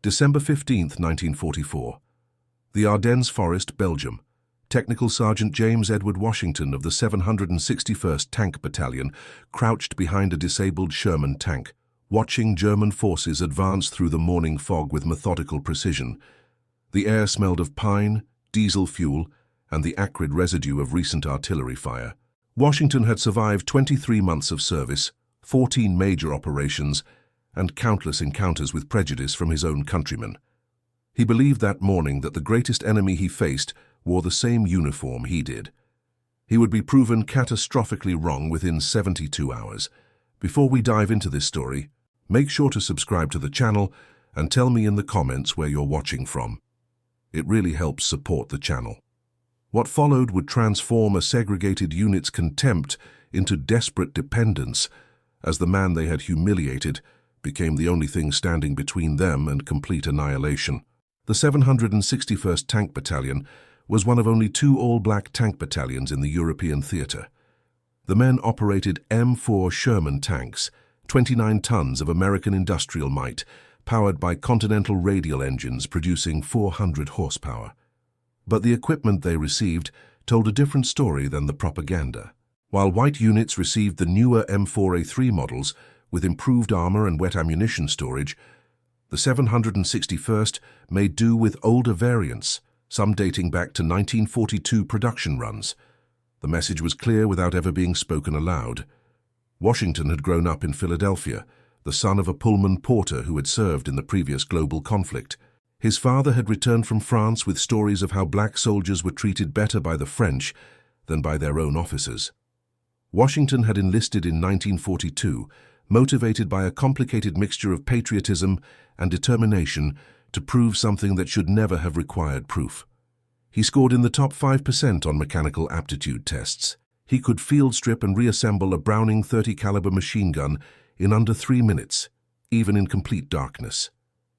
December 15, 1944. The Ardennes Forest, Belgium. Technical Sergeant James Edward Washington of the 761st Tank Battalion crouched behind a disabled Sherman tank, watching German forces advance through the morning fog with methodical precision. The air smelled of pine, diesel fuel, and the acrid residue of recent artillery fire. Washington had survived 23 months of service, 14 major operations, and countless encounters with prejudice from his own countrymen. He believed that morning that the greatest enemy he faced wore the same uniform he did. He would be proven catastrophically wrong within 72 hours. Before we dive into this story, make sure to subscribe to the channel and tell me in the comments where you're watching from. It really helps support the channel. What followed would transform a segregated unit's contempt into desperate dependence, as the man they had humiliated became the only thing standing between them and complete annihilation. The 761st Tank Battalion was one of only 2 all-black tank battalions in the European theatre. The men operated M4 Sherman tanks, 29 tons of American industrial might, powered by Continental radial engines producing 400 horsepower. But the equipment they received told a different story than the propaganda. While white units received the newer M4A3 models with improved armor and wet ammunition storage, the 761st made do with older variants, some dating back to 1942 production runs. The message was clear without ever being spoken aloud. Washington had grown up in Philadelphia, the son of a Pullman porter who had served in the previous global conflict. His father had returned from France with stories of how black soldiers were treated better by the French than by their own officers. Washington had enlisted in 1942, motivated by a complicated mixture of patriotism and determination to prove something that should never have required proof. He scored in the top 5% on mechanical aptitude tests. He could field strip and reassemble a Browning .30 caliber machine gun in under 3 minutes, even in complete darkness.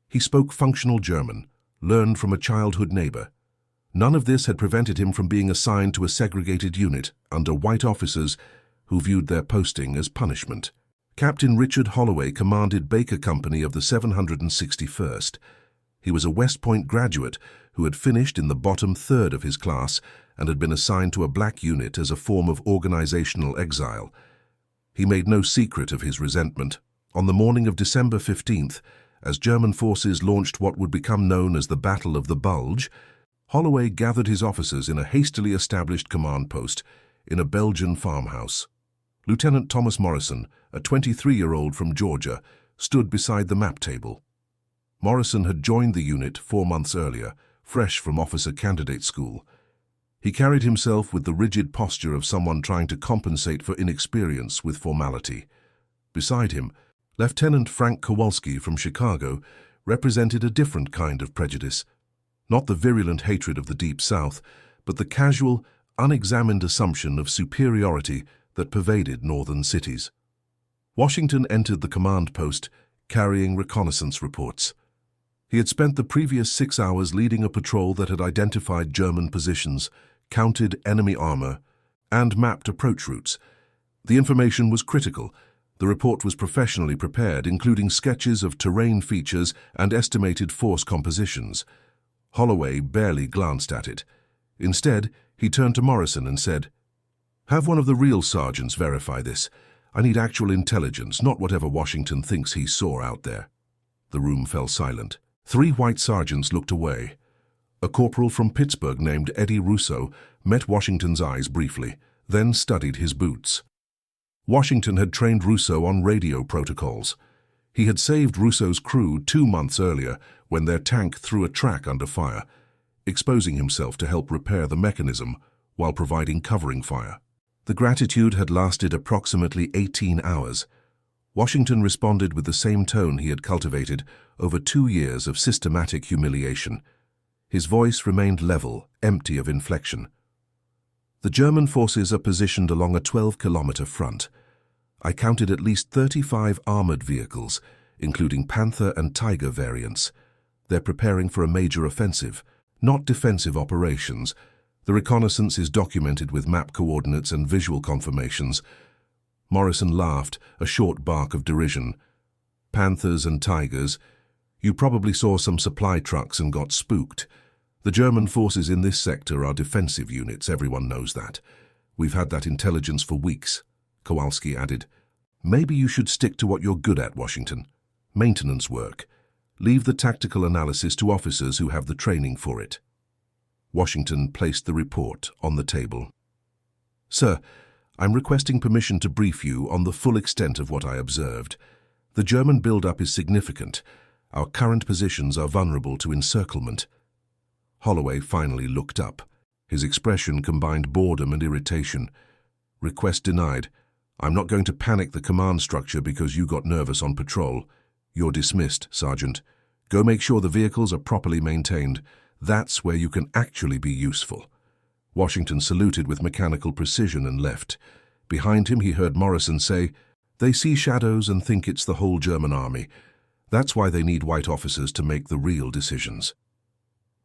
He spoke functional German, learned from a childhood neighbor. None of this had prevented him from being assigned to a segregated unit under white officers who viewed their posting as punishment. Captain Richard Holloway commanded Baker Company of the 761st. He was a West Point graduate who had finished in the bottom third of his class and had been assigned to a black unit as a form of organizational exile. He made no secret of his resentment. On the morning of December 15th, as German forces launched what would become known as the Battle of the Bulge, Holloway gathered his officers in a hastily established command post in a Belgian farmhouse. Lieutenant Thomas Morrison, a 23-year-old from Georgia, stood beside the map table. Morrison had joined the unit 4 months earlier, fresh from officer candidate school. He carried himself with the rigid posture of someone trying to compensate for inexperience with formality. Beside him, Lieutenant Frank Kowalski from Chicago represented a different kind of prejudice. Not the virulent hatred of the Deep South, but the casual, unexamined assumption of superiority that pervaded northern cities. Washington entered the command post carrying reconnaissance reports. He had spent the previous 6 hours leading a patrol that had identified German positions, counted enemy armor, and mapped approach routes. The information was critical. The report was professionally prepared, including sketches of terrain features and estimated force compositions. Holloway barely glanced at it. Instead, he turned to Morrison and said, "Have one of the real sergeants verify this. I need actual intelligence, not whatever Washington thinks he saw out there." The room fell silent. 3 white sergeants looked away. A corporal from Pittsburgh named Eddie Russo met Washington's eyes briefly, then studied his boots. Washington had trained Russo on radio protocols. He had saved Russo's crew 2 months earlier when their tank threw a track under fire, exposing himself to help repair the mechanism while providing covering fire. The gratitude had lasted approximately 18 hours. Washington responded with the same tone he had cultivated over 2 years of systematic humiliation. His voice remained level, empty of inflection. "The German forces are positioned along a 12-kilometer front. I counted at least 35 armored vehicles, including Panther and Tiger variants. They're preparing for a major offensive, not defensive operations. The reconnaissance is documented with map coordinates and visual confirmations." Morrison laughed, a short bark of derision. "Panthers and Tigers. You probably saw some supply trucks and got spooked. The German forces in this sector are defensive units, everyone knows that. We've had that intelligence for weeks, Kowalski added. Maybe you should stick to what you're good at, Washington. Maintenance work. Leave the tactical analysis to officers who have the training for it. Washington placed the report on the table. Sir, I'm requesting permission to brief you on the full extent of what I observed. The German build-up is significant. Our current positions are vulnerable to encirclement. Holloway finally looked up. His expression combined boredom and irritation. Request denied. I'm not going to panic the command structure because you got nervous on patrol. You're dismissed, Sergeant. Go make sure the vehicles are properly maintained. That's where you can actually be useful. Washington saluted with mechanical precision and left. Behind him he heard Morrison say, They see shadows and think it's the whole German army. That's why they need white officers to make the real decisions.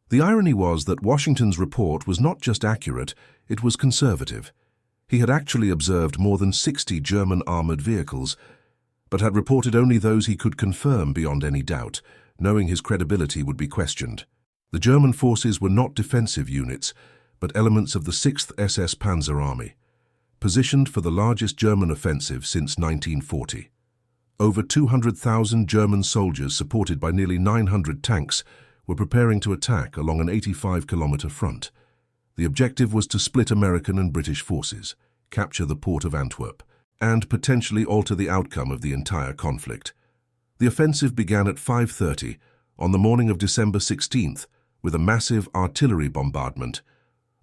The irony was that Washington's report was not just accurate, it was conservative. He had actually observed more than 60 German armored vehicles, but had reported only those he could confirm beyond any doubt, knowing his credibility would be questioned. The German forces were not defensive units, but elements of the 6th SS Panzer Army, positioned for the largest German offensive since 1940. Over 200,000 German soldiers, supported by nearly 900 tanks, were preparing to attack along an 85-kilometer front. The objective was to split American and British forces, capture the port of Antwerp, and potentially alter the outcome of the entire conflict. The offensive began at 5:30 on the morning of December 16th with a massive artillery bombardment.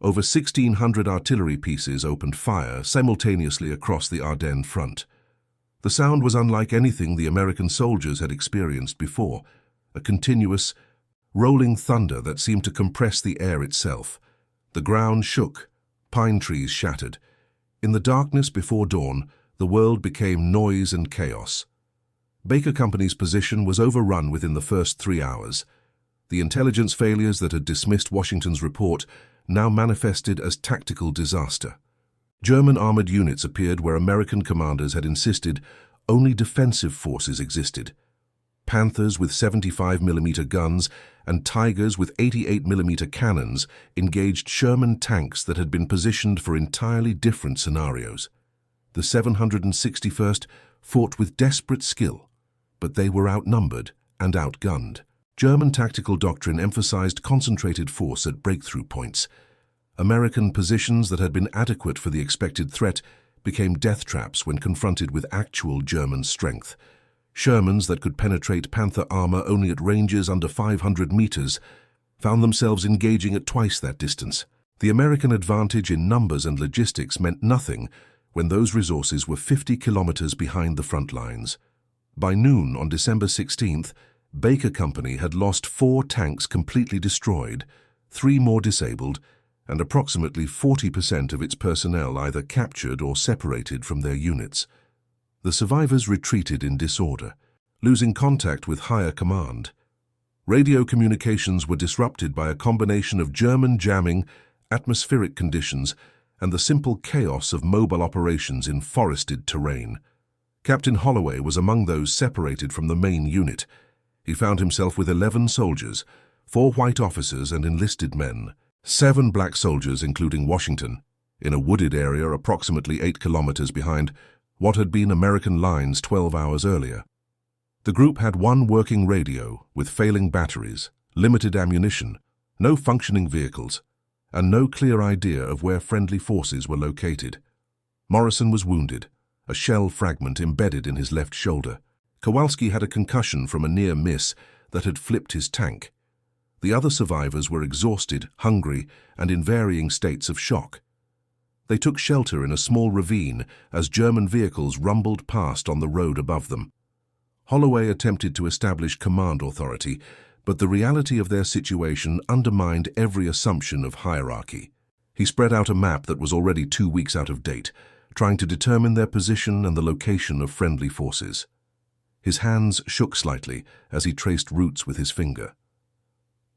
Over 1,600 artillery pieces opened fire simultaneously across the Ardennes front. The sound was unlike anything the American soldiers had experienced before, a continuous, rolling thunder that seemed to compress the air itself. The ground shook, pine trees shattered. In the darkness before dawn, the world became noise and chaos. Baker Company's position was overrun within the first 3 hours. The intelligence failures that had dismissed Washington's report now manifested as tactical disaster. German armored units appeared where American commanders had insisted only defensive forces existed. Panthers with 75mm guns and Tigers with 88mm cannons engaged Sherman tanks that had been positioned for entirely different scenarios. The 761st fought with desperate skill, but they were outnumbered and outgunned. German tactical doctrine emphasized concentrated force at breakthrough points. American positions that had been adequate for the expected threat became death traps when confronted with actual German strength. Shermans that could penetrate Panther armor only at ranges under 500 meters found themselves engaging at twice that distance. The American advantage in numbers and logistics meant nothing when those resources were 50 kilometers behind the front lines. By noon on December 16th, Baker Company had lost 4 tanks completely destroyed, 3 more disabled, and approximately 40% of its personnel either captured or separated from their units. The survivors retreated in disorder, losing contact with higher command. Radio communications were disrupted by a combination of German jamming, atmospheric conditions, and the simple chaos of mobile operations in forested terrain. Captain Holloway was among those separated from the main unit. He found himself with 11 soldiers, 4 white officers and enlisted men, 7 black soldiers, including Washington, in a wooded area approximately 8 kilometers behind what had been American lines 12 hours earlier. The group had 1 working radio with failing batteries, limited ammunition, no functioning vehicles, and no clear idea of where friendly forces were located. Morrison was wounded, a shell fragment embedded in his left shoulder. Kowalski had a concussion from a near miss that had flipped his tank. The other survivors were exhausted, hungry, and in varying states of shock. They took shelter in a small ravine as German vehicles rumbled past on the road above them. Holloway attempted to establish command authority, but the reality of their situation undermined every assumption of hierarchy. He spread out a map that was already 2 weeks out of date, trying to determine their position and the location of friendly forces. His hands shook slightly as he traced routes with his finger.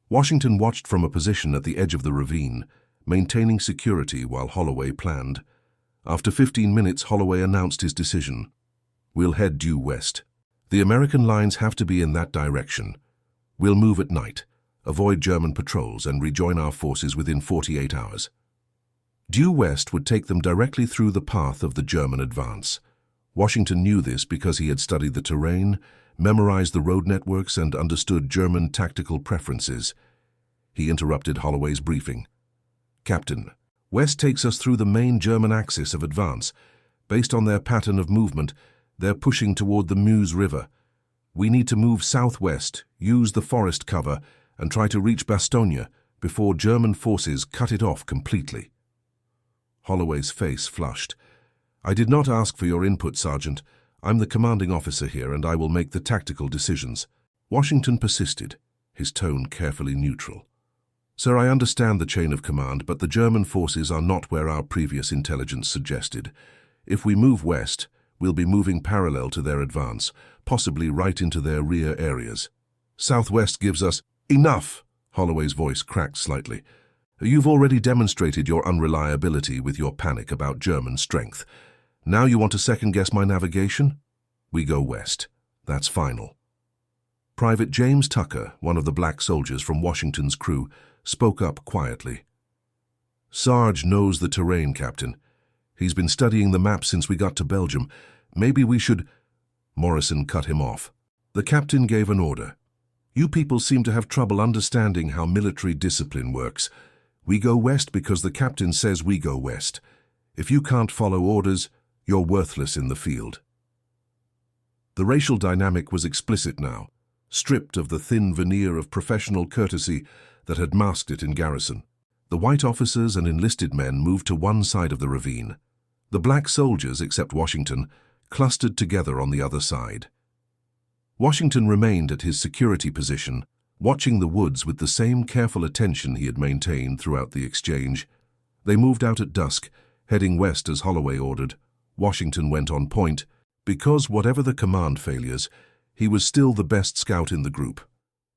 Washington watched from a position at the edge of the ravine, maintaining security while Holloway planned. After 15 minutes, Holloway announced his decision. "We'll head due west. The American lines have to be in that direction. We'll move at night, avoid German patrols, and rejoin our forces within 48 hours. Due west would take them directly through the path of the German advance. Washington knew this because he had studied the terrain, memorized the road networks, and understood German tactical preferences. He interrupted Holloway's briefing. "Captain, west takes us through the main German axis of advance. Based on their pattern of movement, they're pushing toward the Meuse River. We need to move southwest, use the forest cover, and try to reach Bastogne before German forces cut it off completely." Holloway's face flushed. "I did not ask for your input, Sergeant. I'm the commanding officer here, and I will make the tactical decisions." Washington persisted, his tone carefully neutral. "Sir, I understand the chain of command, but the German forces are not where our previous intelligence suggested. If we move west, we'll be moving parallel to their advance, possibly right into their rear areas. Southwest gives us—" "Enough!" Holloway's voice cracked slightly. "You've already demonstrated your unreliability with your panic about German strength. Now you want to second-guess my navigation? We go west. That's final." Private James Tucker, one of the black soldiers from Washington's crew, spoke up quietly. "Sarge knows the terrain, Captain. He's been studying the map since we got to Belgium. Maybe we should—" Morrison cut him off. The captain gave an order. "You people seem to have trouble understanding how military discipline works. We go west because the captain says we go west. If you can't follow orders, you're worthless in the field." The racial dynamic was explicit now, stripped of the thin veneer of professional courtesy that had masked it in garrison. The white officers and enlisted men moved to one side of the ravine. The black soldiers, except Washington, clustered together on the other side. Washington remained at his security position, watching the woods with the same careful attention he had maintained throughout the exchange. They moved out at dusk, heading west as Holloway ordered. Washington went on point, because whatever the command failures, he was still the best scout in the group.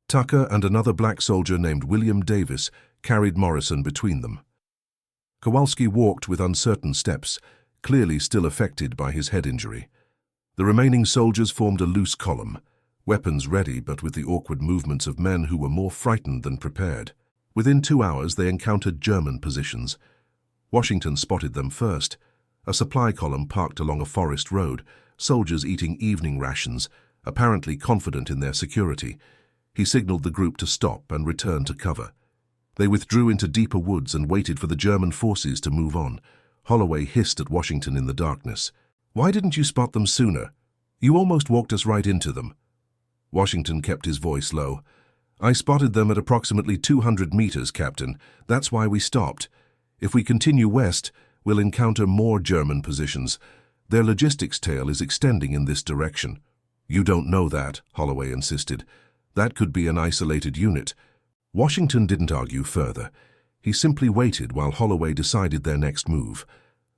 Tucker and another black soldier named William Davis carried Morrison between them. Kowalski walked with uncertain steps, clearly still affected by his head injury. The remaining soldiers formed a loose column, weapons ready but with the awkward movements of men who were more frightened than prepared. Within 2 hours they encountered German positions. Washington spotted them first. A supply column parked along a forest road, soldiers eating evening rations, apparently confident in their security. He signaled the group to stop and return to cover. They withdrew into deeper woods and waited for the German forces to move on. Holloway hissed at Washington in the darkness. "Why didn't you spot them sooner? You almost walked us right into them." Washington kept his voice low. "I spotted them at approximately 200 meters, Captain. That's why we stopped. If we continue west, we'll encounter more German positions. Their logistics tail is extending in this direction." "You don't know that," Holloway insisted. "That could be an isolated unit." Washington didn't argue further. He simply waited while Holloway decided their next move.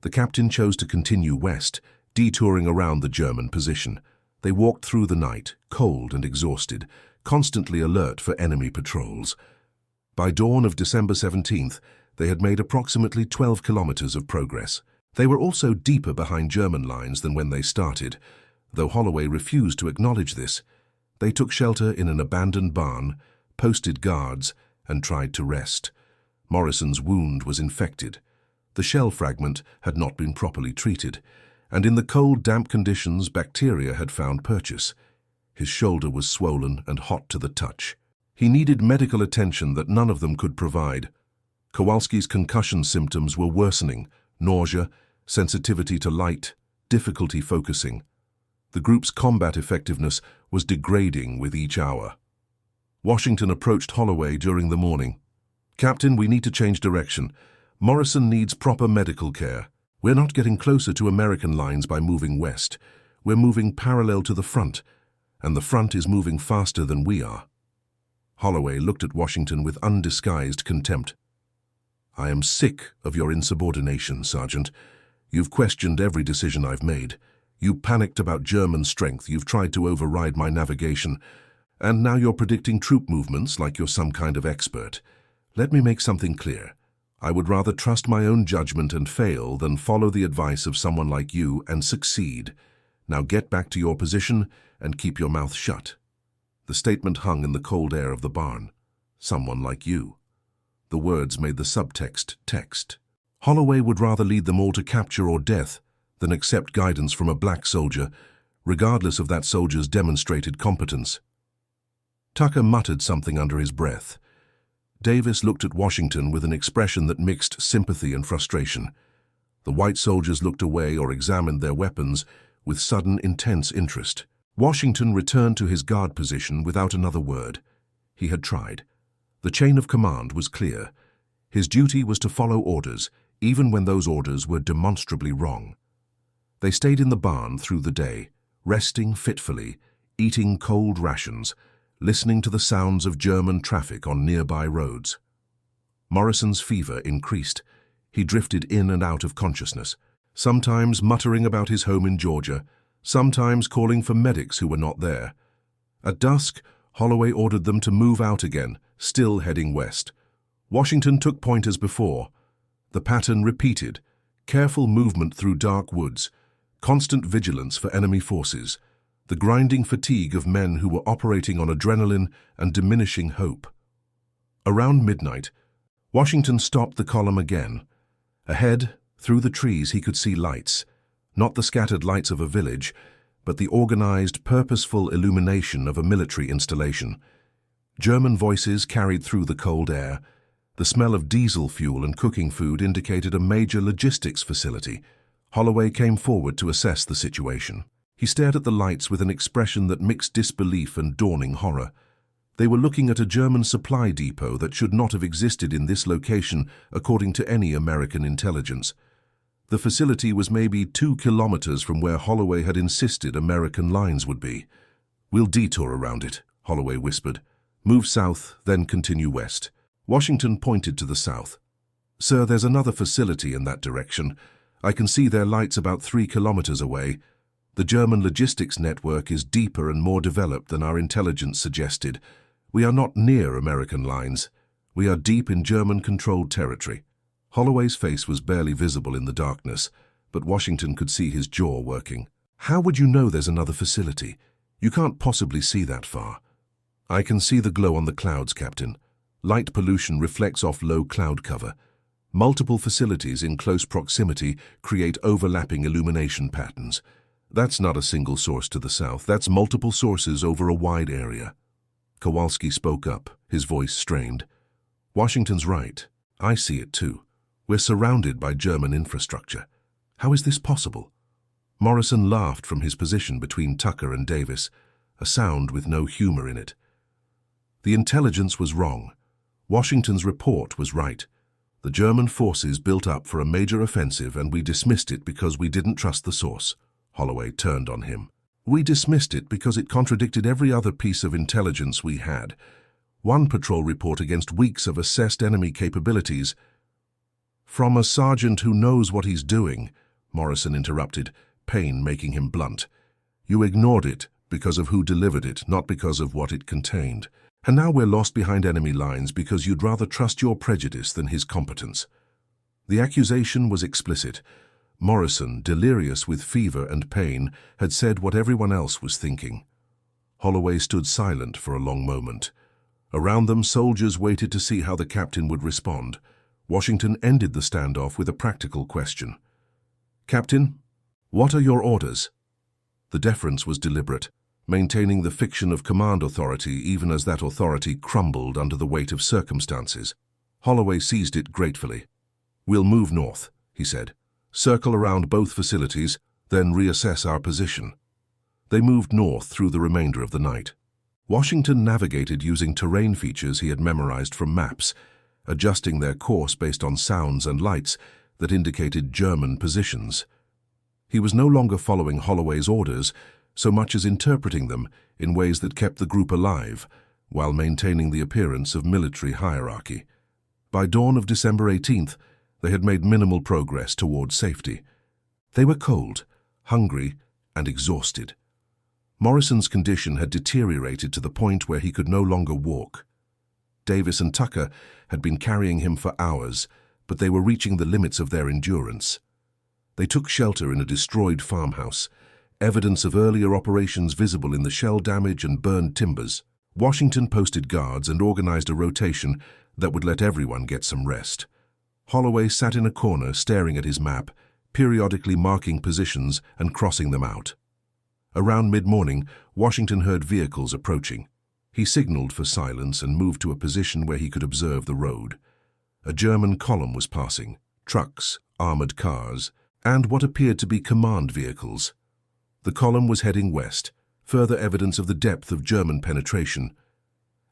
The captain chose to continue west, detouring around the German position. They walked through the night, cold and exhausted, constantly alert for enemy patrols. By dawn of December 17th, they had made approximately 12 kilometers of progress. They were also deeper behind German lines than when they started, though Holloway refused to acknowledge this. They took shelter in an abandoned barn, posted guards, and tried to rest. Morrison's wound was infected. The shell fragment had not been properly treated, and in the cold, damp conditions, bacteria had found purchase. His shoulder was swollen and hot to the touch. He needed medical attention that none of them could provide. Kowalski's concussion symptoms were worsening: nausea, sensitivity to light, difficulty focusing. The group's combat effectiveness was degrading with each hour. Washington approached Holloway during the morning. "Captain, we need to change direction. Morrison needs proper medical care. We're not getting closer to American lines by moving west. We're moving parallel to the front, and the front is moving faster than we are." Holloway looked at Washington with undisguised contempt. "I am sick of your insubordination, Sergeant. You've questioned every decision I've made. You panicked about German strength. You've tried to override my navigation. And now you're predicting troop movements like you're some kind of expert. Let me make something clear. I would rather trust my own judgment and fail than follow the advice of someone like you and succeed. Now get back to your position and keep your mouth shut." The statement hung in the cold air of the barn. Someone like you. The words made the subtext text. Holloway would rather lead them all to capture or death than accept guidance from a black soldier, regardless of that soldier's demonstrated competence. Tucker muttered something under his breath. Davis looked at Washington with an expression that mixed sympathy and frustration. The white soldiers looked away or examined their weapons with sudden, intense interest. Washington returned to his guard position without another word. He had tried. The chain of command was clear. His duty was to follow orders, even when those orders were demonstrably wrong. They stayed in the barn through the day, resting fitfully, eating cold rations, listening to the sounds of German traffic on nearby roads. Morrison's fever increased. He drifted in and out of consciousness, sometimes muttering about his home in Georgia, sometimes calling for medics who were not there. At dusk, Holloway ordered them to move out again, still heading west. Washington took point as before. The pattern repeated: careful movement through dark woods, constant vigilance for enemy forces, the grinding fatigue of men who were operating on adrenaline and diminishing hope. Around midnight, Washington stopped the column again. Ahead, through the trees, he could see lights, not the scattered lights of a village, but the organized, purposeful illumination of a military installation. German voices carried through the cold air. The smell of diesel fuel and cooking food indicated a major logistics facility. Holloway came forward to assess the situation. He stared at the lights with an expression that mixed disbelief and dawning horror. They were looking at a German supply depot that should not have existed in this location according to any American intelligence. The facility was maybe 2 kilometers from where Holloway had insisted American lines would be. "We'll detour around it," Holloway whispered. "Move south, then continue west." Washington pointed to the south. "Sir, there's another facility in that direction. I can see their lights about 3 kilometers away. The German logistics network is deeper and more developed than our intelligence suggested. We are not near American lines. We are deep in German-controlled territory." Holloway's face was barely visible in the darkness, but Washington could see his jaw working. "How would you know there's another facility? You can't possibly see that far." "I can see the glow on the clouds, Captain. Light pollution reflects off low cloud cover. Multiple facilities in close proximity create overlapping illumination patterns. That's not a single source to the south. That's multiple sources over a wide area." Kowalski spoke up, his voice strained. "Washington's right. I see it too. We're surrounded by German infrastructure. How is this possible?" Morrison laughed from his position between Tucker and Davis, a sound with no humor in it. "The intelligence was wrong. Washington's report was right. The German forces built up for a major offensive and we dismissed it because we didn't trust the source." Holloway turned on him. "We dismissed it because it contradicted every other piece of intelligence we had. One patrol report against weeks of assessed enemy capabilities." "From a sergeant who knows what he's doing," Morrison interrupted, pain making him blunt. "You ignored it because of who delivered it, not because of what it contained. And now we're lost behind enemy lines because you'd rather trust your prejudice than his competence." The accusation was explicit. Morrison, delirious with fever and pain, had said what everyone else was thinking. Holloway stood silent for a long moment. Around them, soldiers waited to see how the captain would respond. Washington ended the standoff with a practical question. "Captain, what are your orders?" The deference was deliberate, maintaining the fiction of command authority even as that authority crumbled under the weight of circumstances. Holloway seized it gratefully. "We'll move north," he said. "Circle around both facilities, then reassess our position." They moved north through the remainder of the night. Washington navigated using terrain features he had memorized from maps, adjusting their course based on sounds and lights that indicated German positions. He was no longer following Holloway's orders, so much as interpreting them in ways that kept the group alive, while maintaining the appearance of military hierarchy. By dawn of December 18th, they had made minimal progress toward safety. They were cold, hungry, and exhausted. Morrison's condition had deteriorated to the point where he could no longer walk. Davis and Tucker had been carrying him for hours, but they were reaching the limits of their endurance. They took shelter in a destroyed farmhouse, evidence of earlier operations visible in the shell damage and burned timbers. Washington posted guards and organized a rotation that would let everyone get some rest. Holloway sat in a corner staring at his map, periodically marking positions and crossing them out. Around mid-morning, Washington heard vehicles approaching. He signaled for silence and moved to a position where he could observe the road. A German column was passing, trucks, armored cars, and what appeared to be command vehicles. The column was heading west, further evidence of the depth of German penetration.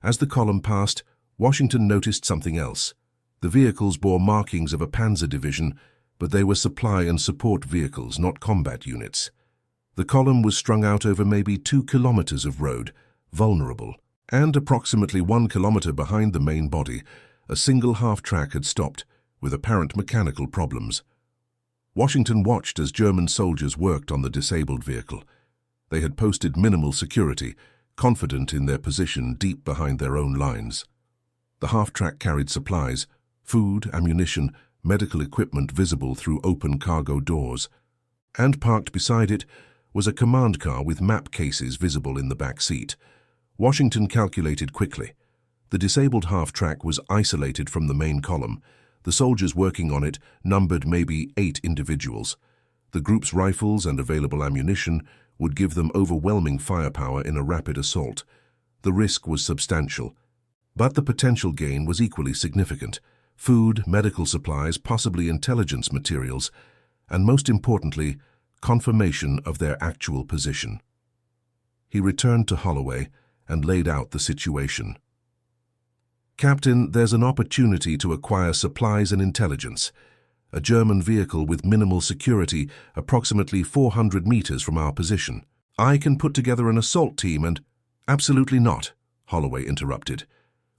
As the column passed, Washington noticed something else. The vehicles bore markings of a panzer division, but they were supply and support vehicles, not combat units. The column was strung out over maybe 2 kilometers of road, vulnerable, and approximately 1 kilometer behind the main body, a single half-track had stopped, with apparent mechanical problems. Washington watched as German soldiers worked on the disabled vehicle. They had posted minimal security, confident in their position deep behind their own lines. The half-track carried supplies, food, ammunition, medical equipment visible through open cargo doors. And parked beside it was a command car with map cases visible in the back seat. Washington calculated quickly. The disabled half-track was isolated from the main column. The soldiers working on it numbered maybe 8 individuals. The group's rifles and available ammunition would give them overwhelming firepower in a rapid assault. The risk was substantial, but the potential gain was equally significant. Food, medical supplies, possibly intelligence materials, and most importantly, confirmation of their actual position. He returned to Holloway and laid out the situation. "Captain, there's an opportunity to acquire supplies and intelligence. A German vehicle with minimal security, approximately 400 meters from our position. I can put together an assault team and—" "Absolutely not," Holloway interrupted.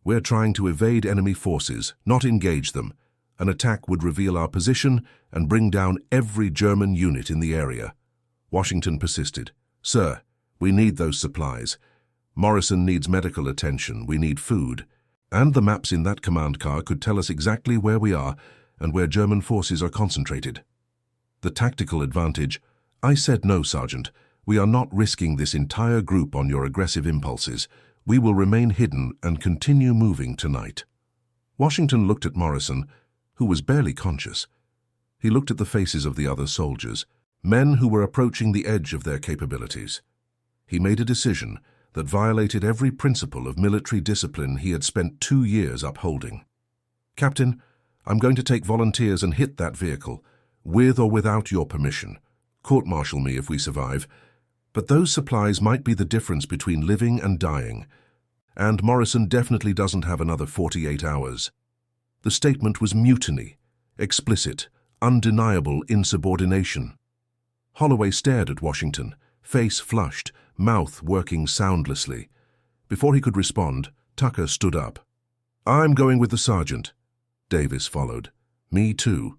"We're trying to evade enemy forces, not engage them. An attack would reveal our position and bring down every German unit in the area." Washington persisted. "Sir, we need those supplies. Morrison needs medical attention. We need food. And the maps in that command car could tell us exactly where we are and where German forces are concentrated." "The tactical advantage—" "I said no, Sergeant. We are not risking this entire group on your aggressive impulses. We will remain hidden and continue moving tonight." Washington looked at Morrison, who was barely conscious. He looked at the faces of the other soldiers, men who were approaching the edge of their capabilities. He made a decision that violated every principle of military discipline he had spent 2 years upholding. "Captain, I'm going to take volunteers and hit that vehicle, with or without your permission. Court-martial me if we survive. But those supplies might be the difference between living and dying. And Morrison definitely doesn't have another 48 hours. The statement was mutiny, explicit, undeniable insubordination. Holloway stared at Washington, face flushed, mouth working soundlessly. Before he could respond, Tucker stood up. "I'm going with the sergeant." Davis followed. "Me too."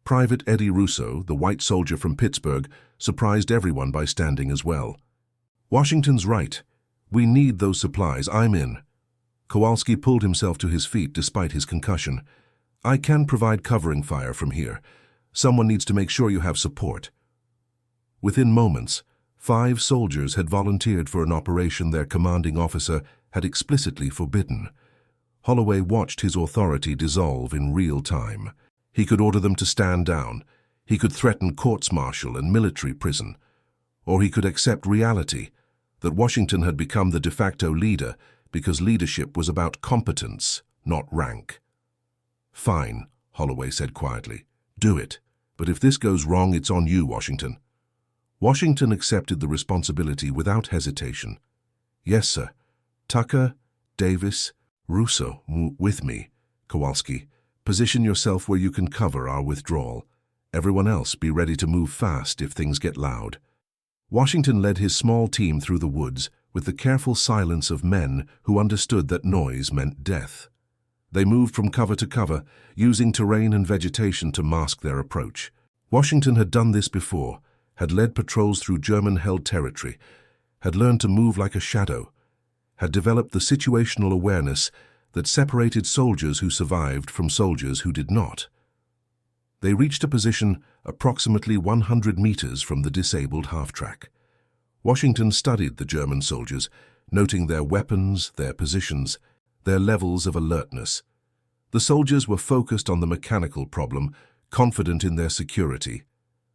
Private Eddie Russo, the white soldier from Pittsburgh, surprised everyone by standing as well. "Washington's right. We need those supplies. I'm in." Kowalski pulled himself to his feet despite his concussion. "I can provide covering fire from here. Someone needs to make sure you have support." Within moments, 5 soldiers had volunteered for an operation their commanding officer had explicitly forbidden. Holloway watched his authority dissolve in real time. He could order them to stand down. He could threaten courts-martial and military prison. Or he could accept reality, that Washington had become the de facto leader because leadership was about competence, not rank. "Fine," Holloway said quietly. "Do it. But if this goes wrong, it's on you, Washington." Washington accepted the responsibility without hesitation. "Yes, sir. Tucker, Davis, Russo, with me. Kowalski, position yourself where you can cover our withdrawal. Everyone else be ready to move fast if things get loud." Washington led his small team through the woods with the careful silence of men who understood that noise meant death. They moved from cover to cover, using terrain and vegetation to mask their approach. Washington had done this before, had led patrols through German-held territory, had learned to move like a shadow, had developed the situational awareness that separated soldiers who survived from soldiers who did not. They reached a position approximately 100 meters from the disabled half-track. Washington studied the German soldiers, noting their weapons, their positions, their levels of alertness. The soldiers were focused on the mechanical problem, confident in their security.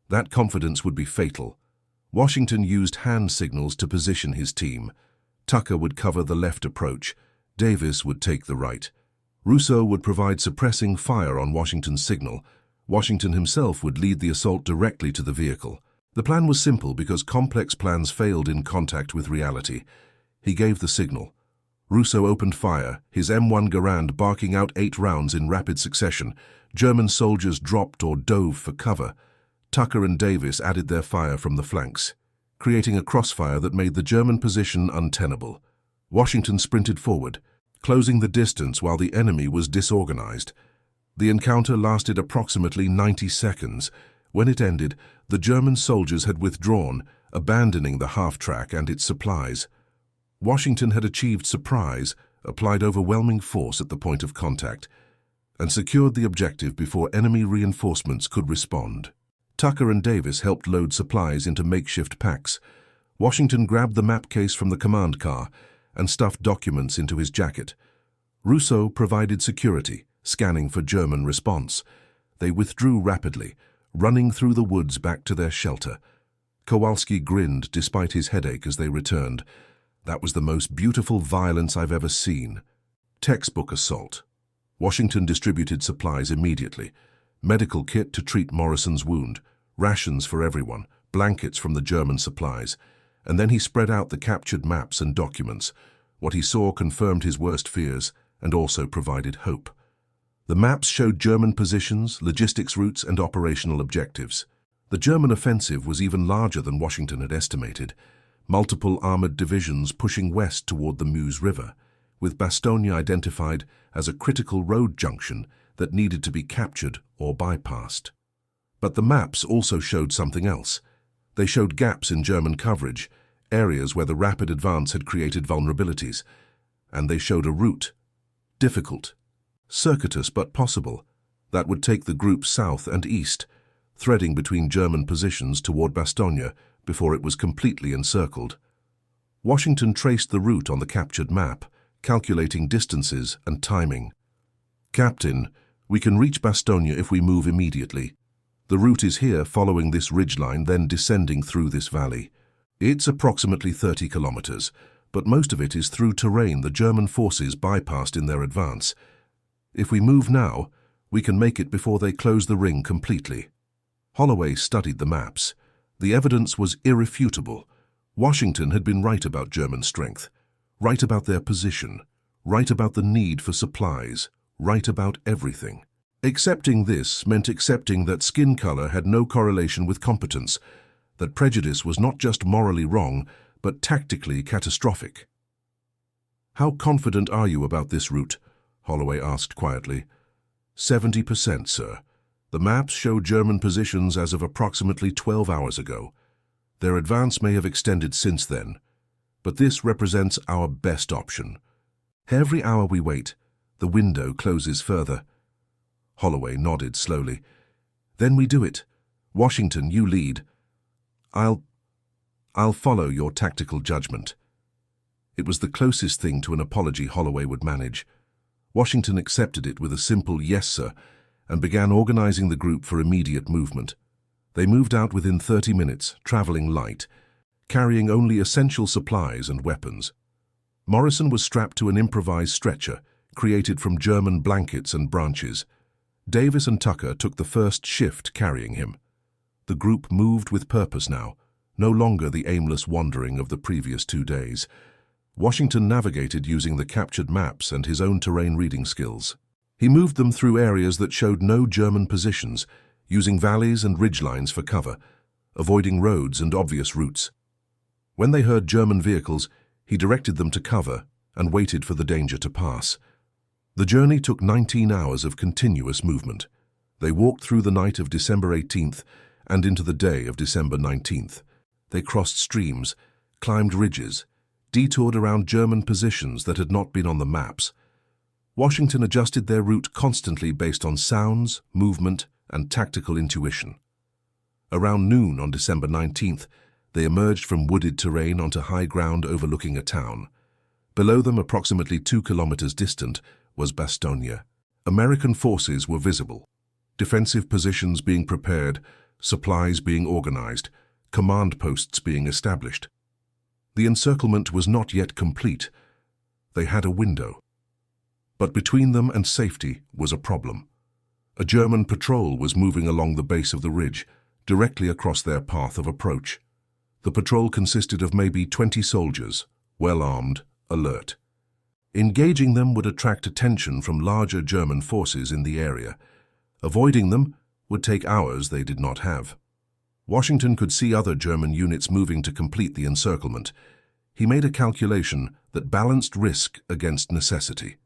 That confidence would be fatal. Washington used hand signals to position his team. Tucker would cover the left approach. Davis would take the right. Rousseau would provide suppressing fire on Washington's signal. Washington himself would lead the assault directly to the vehicle. The plan was simple because complex plans failed in contact with reality. He gave the signal. Rousseau opened fire, his M1 Garand barking out 8 rounds in rapid succession. German soldiers dropped or dove for cover. Tucker and Davis added their fire from the flanks, creating a crossfire that made the German position untenable. Washington sprinted forward, closing the distance while the enemy was disorganized. The encounter lasted approximately 90 seconds. When it ended, the German soldiers had withdrawn, abandoning the half-track and its supplies. Washington had achieved surprise, applied overwhelming force at the point of contact, and secured the objective before enemy reinforcements could respond. Tucker and Davis helped load supplies into makeshift packs. Washington grabbed the map case from the command car and stuffed documents into his jacket. Rousseau provided security, scanning for German response. They withdrew rapidly, running through the woods back to their shelter. Kowalski grinned despite his headache as they returned. That was the most beautiful violence I've ever seen. Textbook assault. Washington distributed supplies immediately. Medical kit to treat Morrison's wound, rations for everyone, blankets from the German supplies. And then he spread out the captured maps and documents. What he saw confirmed his worst fears and also provided hope. The maps showed German positions, logistics routes, and operational objectives. The German offensive was even larger than Washington had estimated. Multiple armored divisions pushing west toward the Meuse River, with Bastogne identified as a critical road junction that needed to be captured or bypassed. But the maps also showed something else. They showed gaps in German coverage, areas where the rapid advance had created vulnerabilities, and they showed a route, difficult, circuitous but possible, that would take the group south and east, threading between German positions toward Bastogne before it was completely encircled. Washington traced the route on the captured map, calculating distances and timing. "Captain, we can reach Bastogne if we move immediately. The route is here following this ridgeline, then descending through this valley. It's approximately 30 kilometers, but most of it is through terrain the German forces bypassed in their advance. If we move now, we can make it before they close the ring completely." Holloway studied the maps. The evidence was irrefutable. Washington had been right about German strength, right about their position, right about the need for supplies, right about everything. Accepting this meant accepting that skin color had no correlation with competence, that prejudice was not just morally wrong, but tactically catastrophic. "How confident are you about this route?" Holloway asked quietly. 70%, sir. The maps show German positions as of approximately 12 hours ago. Their advance may have extended since then, but this represents our best option. Every hour we wait, the window closes further. Holloway nodded slowly. "Then we do it. Washington, you lead. I'll follow your tactical judgment." It was the closest thing to an apology Holloway would manage. Washington accepted it with a simple "yes, sir," and began organizing the group for immediate movement. They moved out within 30 minutes, traveling light, carrying only essential supplies and weapons. Morrison was strapped to an improvised stretcher, created from German blankets and branches. Davis and Tucker took the first shift carrying him. The group moved with purpose now, no longer the aimless wandering of the previous 2 days. Washington navigated using the captured maps and his own terrain reading skills. He moved them through areas that showed no German positions, using valleys and ridgelines for cover, avoiding roads and obvious routes. When they heard German vehicles, he directed them to cover and waited for the danger to pass. The journey took 19 hours of continuous movement. They walked through the night of December 18th and into the day of December 19th. They crossed streams, climbed ridges, detoured around German positions that had not been on the maps. Washington adjusted their route constantly based on sounds, movement, and tactical intuition. Around noon on December 19th, they emerged from wooded terrain onto high ground overlooking a town. Below them, approximately 2 kilometers distant, was Bastogne. American forces were visible. Defensive positions being prepared, supplies being organized, command posts being established. The encirclement was not yet complete. They had a window. But between them and safety was a problem. A German patrol was moving along the base of the ridge, directly across their path of approach. The patrol consisted of maybe 20 soldiers, well-armed, alert. Engaging them would attract attention from larger German forces in the area. Avoiding them would take hours they did not have. Washington could see other German units moving to complete the encirclement. He made a calculation that balanced risk against necessity.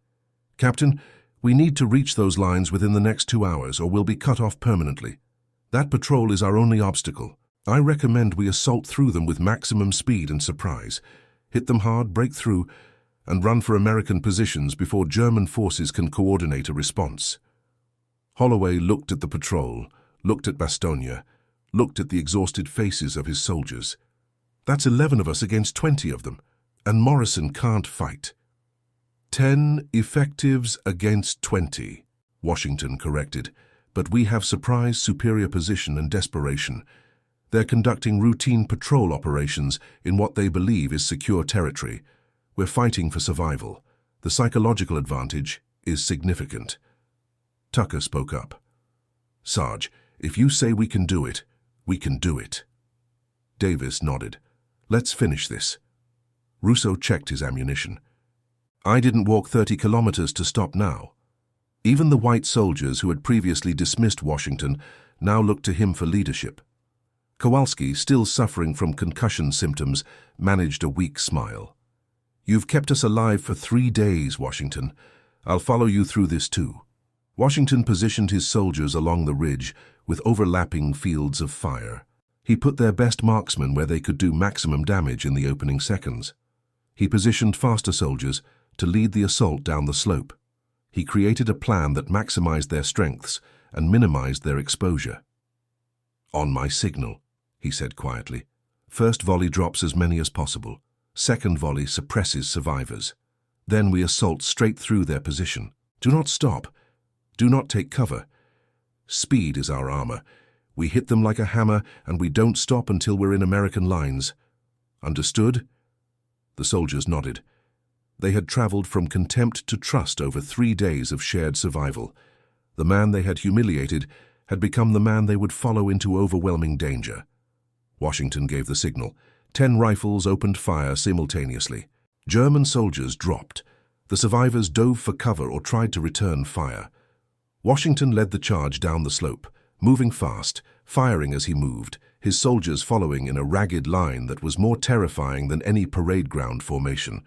"Captain, we need to reach those lines within the next 2 hours or we'll be cut off permanently. That patrol is our only obstacle. I recommend we assault through them with maximum speed and surprise. Hit them hard, break through, and run for American positions before German forces can coordinate a response." Holloway looked at the patrol, looked at Bastogne, looked at the exhausted faces of his soldiers. "That's 11 of us against 20 of them, and Morrison can't fight." 10 effectives against 20, Washington corrected, "but we have surprise, superior position and desperation. They're conducting routine patrol operations in what they believe is secure territory. We're fighting for survival. The psychological advantage is significant." Tucker spoke up. "Sarge, if you say we can do it, we can do it." Davis nodded. "Let's finish this." Russo checked his ammunition. "I didn't walk 30 kilometers to stop now." Even the white soldiers who had previously dismissed Washington now looked to him for leadership. Kowalski, still suffering from concussion symptoms, managed a weak smile. "You've kept us alive for 3 days, Washington. I'll follow you through this too." Washington positioned his soldiers along the ridge with overlapping fields of fire. He put their best marksmen where they could do maximum damage in the opening seconds. He positioned faster soldiers to lead the assault down the slope. He created a plan that maximized their strengths and minimized their exposure. "On my signal," he said quietly. "First volley drops as many as possible. Second volley suppresses survivors. Then we assault straight through their position. Do not stop. Do not take cover. Speed is our armor. We hit them like a hammer, and we don't stop until we're in American lines. Understood?" The soldiers nodded. They had traveled from contempt to trust over 3 days of shared survival. The man they had humiliated had become the man they would follow into overwhelming danger. Washington gave the signal. 10 rifles opened fire simultaneously. German soldiers dropped. The survivors dove for cover or tried to return fire. Washington led the charge down the slope, moving fast, firing as he moved, his soldiers following in a ragged line that was more terrifying than any parade ground formation.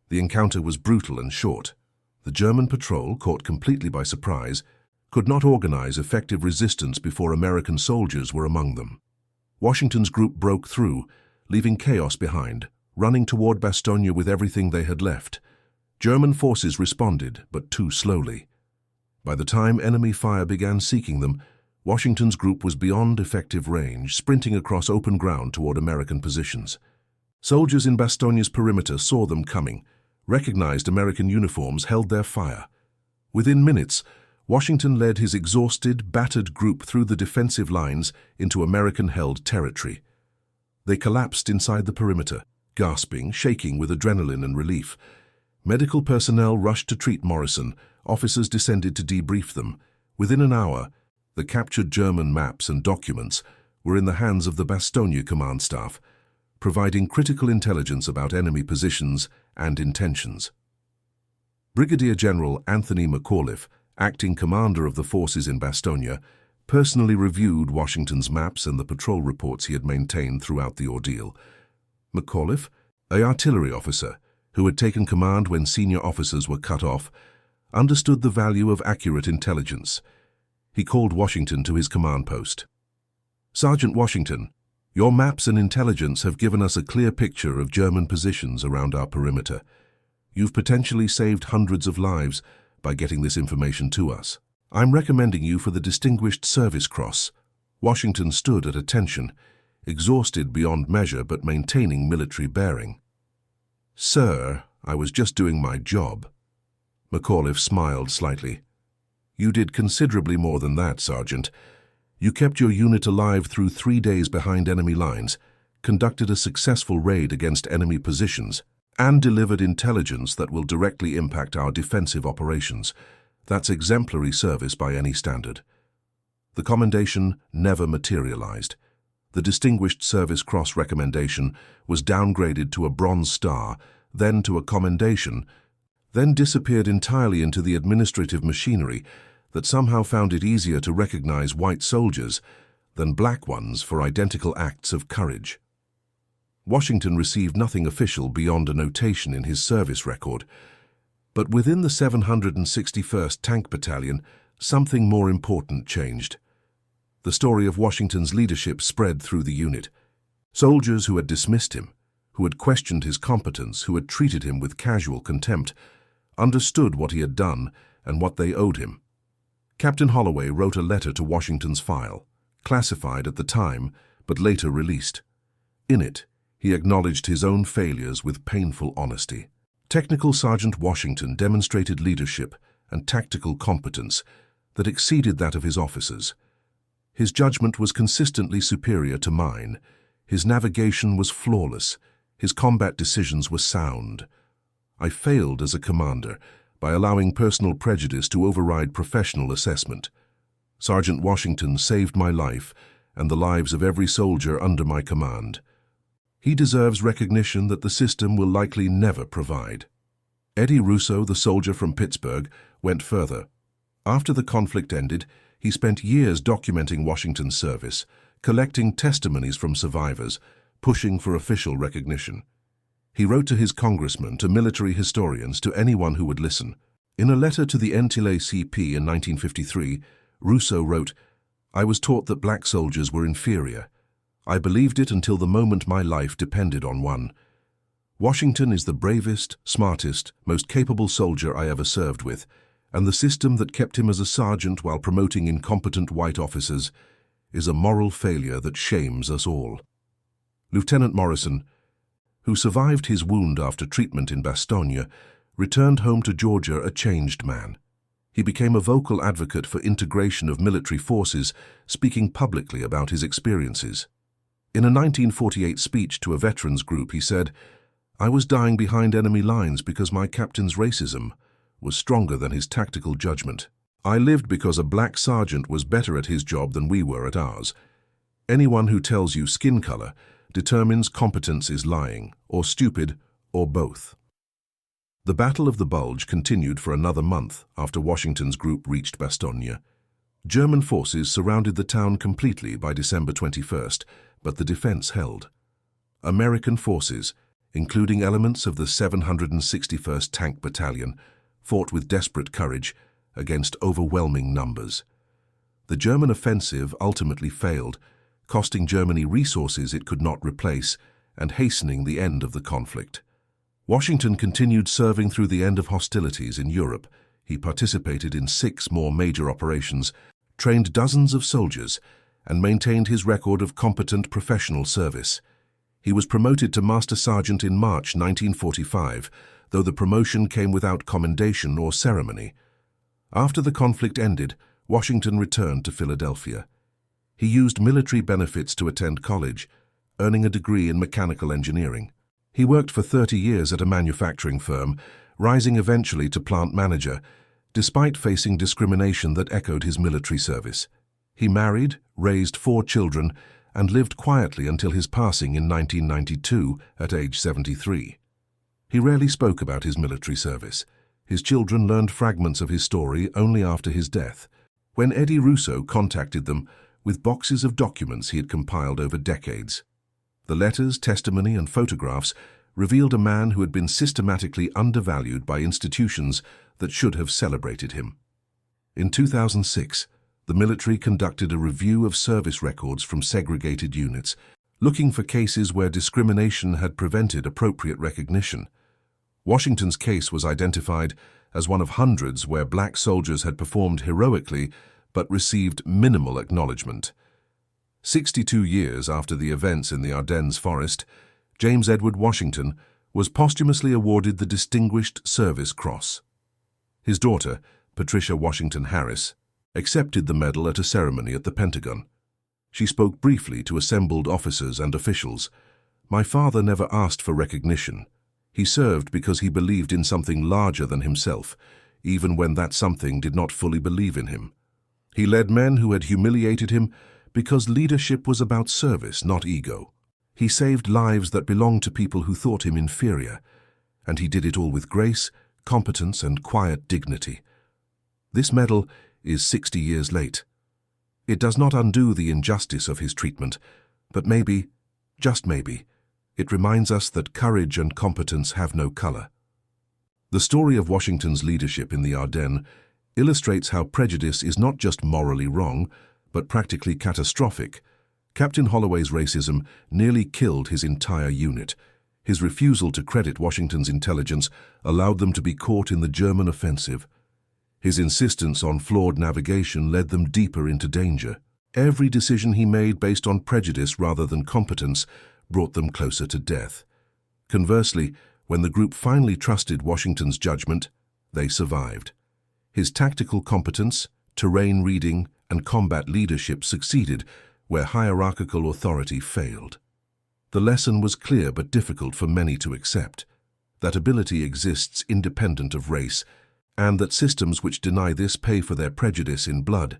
The encounter was brutal and short. The German patrol, caught completely by surprise, could not organize effective resistance before American soldiers were among them. Washington's group broke through, leaving chaos behind, running toward Bastogne with everything they had left. German forces responded, but too slowly. By the time enemy fire began seeking them, Washington's group was beyond effective range, sprinting across open ground toward American positions. Soldiers in Bastogne's perimeter saw them coming, recognized American uniforms, held their fire. Within minutes, Washington led his exhausted, battered group through the defensive lines into American-held territory. They collapsed inside the perimeter, gasping, shaking with adrenaline and relief. Medical personnel rushed to treat Morrison. Officers descended to debrief them. Within an hour, the captured German maps and documents were in the hands of the Bastogne command staff, providing critical intelligence about enemy positions and intentions. Brigadier General Anthony McAuliffe, acting commander of the forces in Bastogne, personally reviewed Washington's maps and the patrol reports he had maintained throughout the ordeal. McAuliffe, an artillery officer who had taken command when senior officers were cut off, understood the value of accurate intelligence. He called Washington to his command post. "Sergeant Washington, your maps and intelligence have given us a clear picture of German positions around our perimeter. You've potentially saved hundreds of lives by getting this information to us. I'm recommending you for the Distinguished Service Cross." Washington stood at attention, exhausted beyond measure but maintaining military bearing. "Sir, I was just doing my job. McAuliffe smiled slightly. You did considerably more than that, Sergeant. You kept your unit alive through 3 days behind enemy lines, conducted a successful raid against enemy positions, and delivered intelligence that will directly impact our defensive operations. That's exemplary service by any standard. The commendation never materialized. The Distinguished Service Cross recommendation was downgraded to a Bronze Star, then to a commendation, then disappeared entirely into the administrative machinery that somehow found it easier to recognize white soldiers than black ones for identical acts of courage. Washington received nothing official beyond a notation in his service record, but within the 761st Tank Battalion, something more important changed. The story of Washington's leadership spread through the unit. Soldiers who had dismissed him, who had questioned his competence, who had treated him with casual contempt, understood what he had done and what they owed him. Captain Holloway wrote a letter to Washington's file, classified at the time, but later released. In it, he acknowledged his own failures with painful honesty. Technical Sergeant Washington demonstrated leadership and tactical competence that exceeded that of his officers. His judgment was consistently superior to mine. His navigation was flawless. His combat decisions were sound. I failed as a commander by allowing personal prejudice to override professional assessment. Sergeant Washington saved my life and the lives of every soldier under my command. He deserves recognition that the system will likely never provide. Eddie Russo, the soldier from Pittsburgh, went further. After the conflict ended, he spent years documenting Washington's service, collecting testimonies from survivors, pushing for official recognition. He wrote to his congressman, to military historians, to anyone who would listen. In a letter to the NAACP in 1953, Russo wrote, "I was taught that black soldiers were inferior. I believed it until the moment my life depended on one. Washington is the bravest, smartest, most capable soldier I ever served with, and the system that kept him as a sergeant while promoting incompetent white officers is a moral failure that shames us all." Lieutenant Morrison, who survived his wound after treatment in Bastogne, returned home to Georgia a changed man. He became a vocal advocate for integration of military forces, speaking publicly about his experiences. In a 1948 speech to a veterans group, he said, "I was dying behind enemy lines because my captain's racism was stronger than his tactical judgment. I lived because a black sergeant was better at his job than we were at ours. Anyone who tells you skin color determines competence is lying, or stupid, or both." The Battle of the Bulge continued for another month after Washington's group reached Bastogne. German forces surrounded the town completely by December 21st, but the defense held. American forces, including elements of the 761st Tank Battalion, fought with desperate courage against overwhelming numbers. The German offensive ultimately failed, costing Germany resources it could not replace and hastening the end of the conflict. Washington continued serving through the end of hostilities in Europe. He participated in 6 more major operations, trained dozens of soldiers, and maintained his record of competent professional service. He was promoted to Master Sergeant in March 1945, though the promotion came without commendation or ceremony. After the conflict ended, Washington returned to Philadelphia. He used military benefits to attend college, earning a degree in mechanical engineering. He worked for 30 years at a manufacturing firm, rising eventually to plant manager, despite facing discrimination that echoed his military service. He married, raised 4 children, and lived quietly until his passing in 1992 at age 73. He rarely spoke about his military service. His children learned fragments of his story only after his death, when Eddie Russo contacted them with boxes of documents he had compiled over decades. The letters, testimony, and photographs revealed a man who had been systematically undervalued by institutions that should have celebrated him. In 2006, the military conducted a review of service records from segregated units, looking for cases where discrimination had prevented appropriate recognition. Washington's case was identified as one of hundreds where black soldiers had performed heroically but received minimal acknowledgement. 62 years after the events in the Ardennes forest, James Edward Washington was posthumously awarded the Distinguished Service Cross. His daughter, Patricia Washington Harris, accepted the medal at a ceremony at the Pentagon. She spoke briefly to assembled officers and officials. "My father never asked for recognition. He served because he believed in something larger than himself, even when that something did not fully believe in him. He led men who had humiliated him because leadership was about service, not ego. He saved lives that belonged to people who thought him inferior, and he did it all with grace, competence, and quiet dignity." This medal is 60 years late. It does not undo the injustice of his treatment, but maybe, just maybe, it reminds us that courage and competence have no color. The story of Washington's leadership in the Ardennes illustrates how prejudice is not just morally wrong, but practically catastrophic. Captain Holloway's racism nearly killed his entire unit. His refusal to credit Washington's intelligence allowed them to be caught in the German offensive. His insistence on flawed navigation led them deeper into danger. Every decision he made based on prejudice rather than competence brought them closer to death. Conversely, when the group finally trusted Washington's judgment, they survived. His tactical competence, terrain reading, and combat leadership succeeded where hierarchical authority failed. The lesson was clear but difficult for many to accept: that ability exists independent of race, and that systems which deny this pay for their prejudice in blood.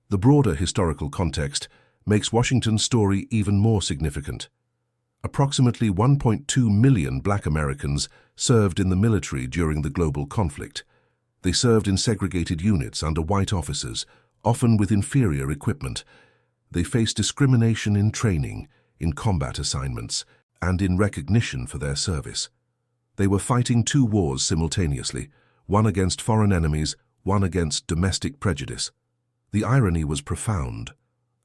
The broader historical context makes Washington's story even more significant. Approximately 1.2 million Black Americans served in the military during the global conflict. They served in segregated units under white officers, often with inferior equipment. They faced discrimination in training, in combat assignments, and in recognition for their service. They were fighting two wars simultaneously, one against foreign enemies, one against domestic prejudice. The irony was profound.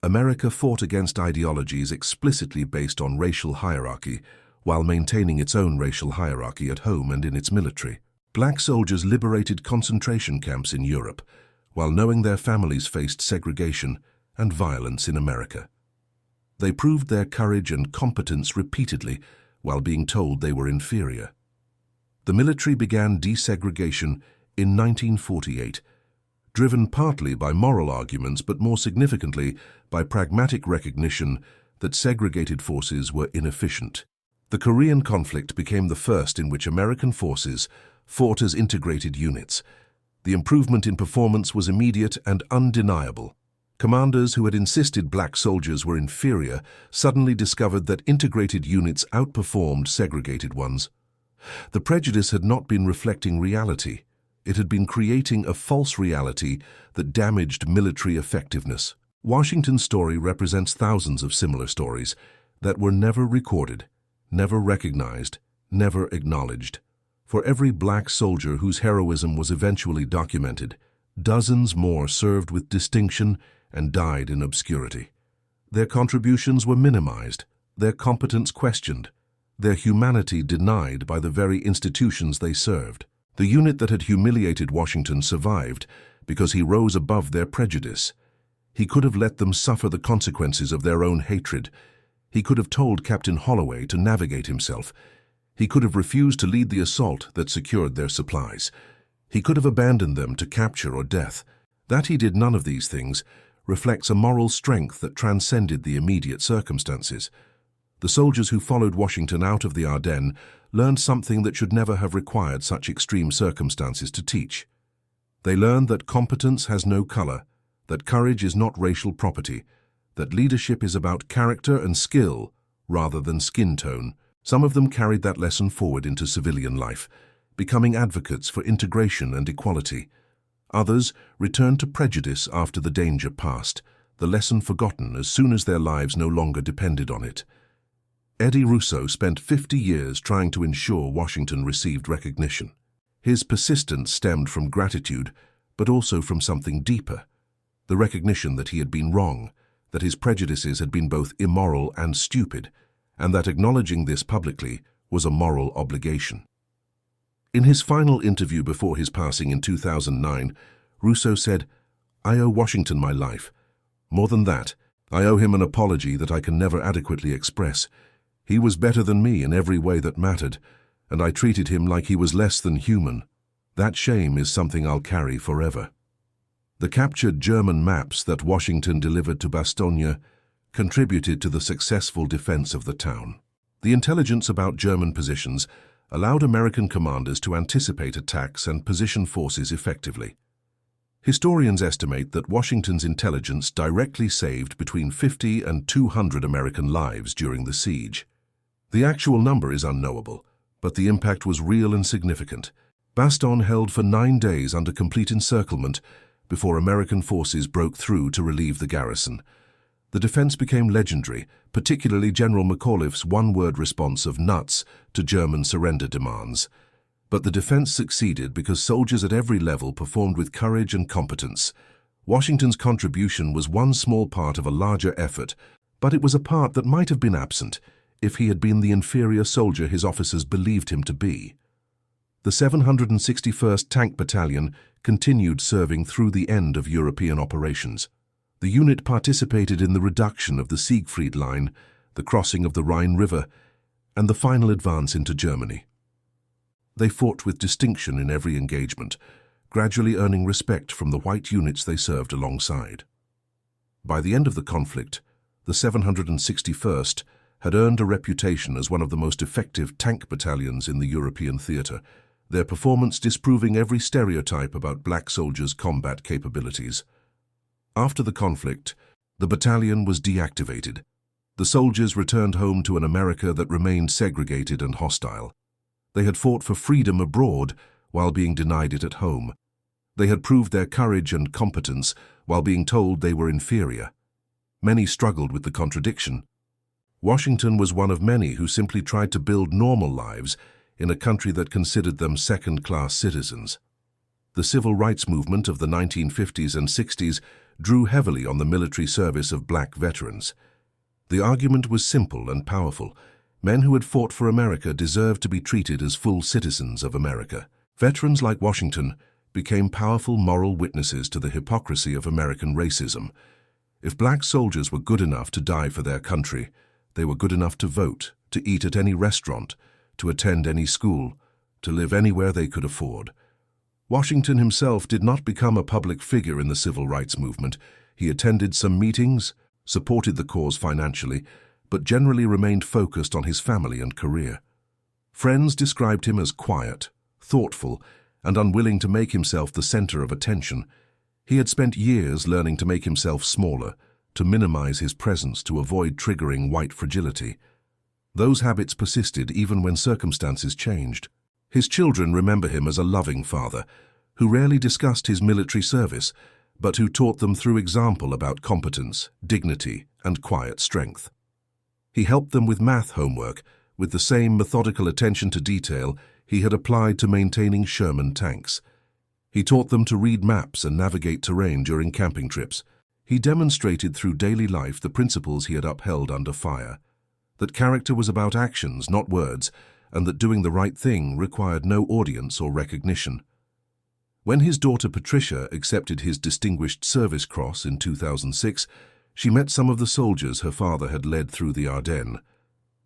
America fought against ideologies explicitly based on racial hierarchy, while maintaining its own racial hierarchy at home and in its military. Black soldiers liberated concentration camps in Europe, while knowing their families faced segregation and violence in America. They proved their courage and competence repeatedly, while being told they were inferior. The military began desegregation in 1948, driven partly by moral arguments but more significantly by pragmatic recognition that segregated forces were inefficient. The Korean conflict became the first in which American forces fought as integrated units. The improvement in performance was immediate and undeniable. Commanders who had insisted black soldiers were inferior suddenly discovered that integrated units outperformed segregated ones. The prejudice had not been reflecting reality. It had been creating a false reality that damaged military effectiveness. Washington's story represents thousands of similar stories that were never recorded, never recognized, never acknowledged. For every black soldier whose heroism was eventually documented, dozens more served with distinction and died in obscurity. Their contributions were minimized, their competence questioned, their humanity denied by the very institutions they served. The unit that had humiliated Washington survived because he rose above their prejudice. He could have let them suffer the consequences of their own hatred. He could have told Captain Holloway to navigate himself. He could have refused to lead the assault that secured their supplies. He could have abandoned them to capture or death. That he did none of these things reflects a moral strength that transcended the immediate circumstances. The soldiers who followed Washington out of the Ardennes learned something that should never have required such extreme circumstances to teach. They learned that competence has no color, that courage is not racial property, that leadership is about character and skill rather than skin tone. Some of them carried that lesson forward into civilian life, becoming advocates for integration and equality. Others returned to prejudice after the danger passed, the lesson forgotten as soon as their lives no longer depended on it. Eddie Russo spent 50 years trying to ensure Washington received recognition. His persistence stemmed from gratitude, but also from something deeper, the recognition that he had been wrong, that his prejudices had been both immoral and stupid, and that acknowledging this publicly was a moral obligation. In his final interview before his passing in 2009, Russo said, "I owe Washington my life. More than that, I owe him an apology that I can never adequately express. He was better than me in every way that mattered, and I treated him like he was less than human. That shame is something I'll carry forever." The captured German maps that Washington delivered to Bastogne contributed to the successful defense of the town. The intelligence about German positions allowed American commanders to anticipate attacks and position forces effectively. Historians estimate that Washington's intelligence directly saved between 50 and 200 American lives during the siege. The actual number is unknowable, but the impact was real and significant. Bastogne held for 9 days under complete encirclement before American forces broke through to relieve the garrison. The defense became legendary, particularly General McAuliffe's one-word response of "nuts" to German surrender demands. But the defense succeeded because soldiers at every level performed with courage and competence. Washington's contribution was one small part of a larger effort, but it was a part that might have been absent if he had been the inferior soldier his officers believed him to be. The 761st Tank Battalion continued serving through the end of European operations. The unit participated in the reduction of the Siegfried Line, the crossing of the Rhine River, and the final advance into Germany. They fought with distinction in every engagement, gradually earning respect from the white units they served alongside. By the end of the conflict, the 761st had earned a reputation as one of the most effective tank battalions in the European theatre, their performance disproving every stereotype about black soldiers' combat capabilities. After the conflict, the battalion was deactivated. The soldiers returned home to an America that remained segregated and hostile. They had fought for freedom abroad while being denied it at home. They had proved their courage and competence while being told they were inferior. Many struggled with the contradiction. Washington was one of many who simply tried to build normal lives in a country that considered them second-class citizens. The civil rights movement of the 1950s and 60s drew heavily on the military service of black veterans. The argument was simple and powerful. Men who had fought for America deserved to be treated as full citizens of America. Veterans like Washington became powerful moral witnesses to the hypocrisy of American racism. If black soldiers were good enough to die for their country, they were good enough to vote, to eat at any restaurant, to attend any school, to live anywhere they could afford. Washington himself did not become a public figure in the civil rights movement. He attended some meetings, supported the cause financially, but generally remained focused on his family and career. Friends described him as quiet, thoughtful, and unwilling to make himself the center of attention. He had spent years learning to make himself smaller, to minimize his presence to avoid triggering white fragility. Those habits persisted even when circumstances changed. His children remember him as a loving father, who rarely discussed his military service, but who taught them through example about competence, dignity, and quiet strength. He helped them with math homework, with the same methodical attention to detail he had applied to maintaining Sherman tanks. He taught them to read maps and navigate terrain during camping trips. He demonstrated through daily life the principles he had upheld under fire, that character was about actions, not words, and that doing the right thing required no audience or recognition. When his daughter Patricia accepted his Distinguished Service Cross in 2006, she met some of the soldiers her father had led through the Ardennes.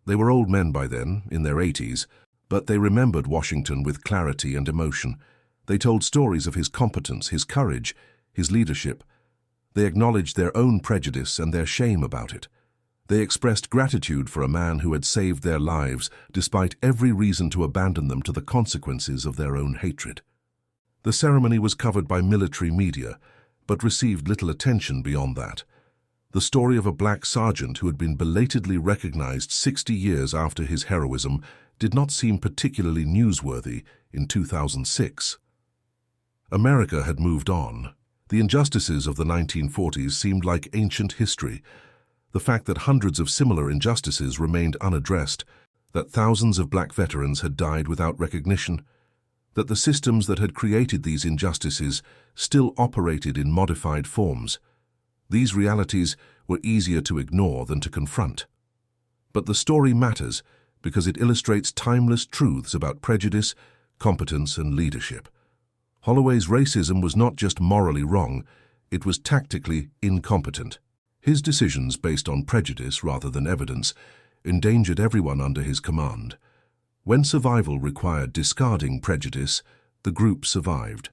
They were old men by then, in their 80s, but they remembered Washington with clarity and emotion. They told stories of his competence, his courage, his leadership. They acknowledged their own prejudice and their shame about it. They expressed gratitude for a man who had saved their lives despite every reason to abandon them to the consequences of their own hatred. The ceremony was covered by military media, but received little attention beyond that. The story of a black sergeant who had been belatedly recognized 60 years after his heroism did not seem particularly newsworthy in 2006. America had moved on. The injustices of the 1940s seemed like ancient history. The fact that hundreds of similar injustices remained unaddressed, that thousands of black veterans had died without recognition, that the systems that had created these injustices still operated in modified forms. These realities were easier to ignore than to confront. But the story matters because it illustrates timeless truths about prejudice, competence, and leadership. Holloway's racism was not just morally wrong, it was tactically incompetent. His decisions based on prejudice rather than evidence endangered everyone under his command. When survival required discarding prejudice, the group survived.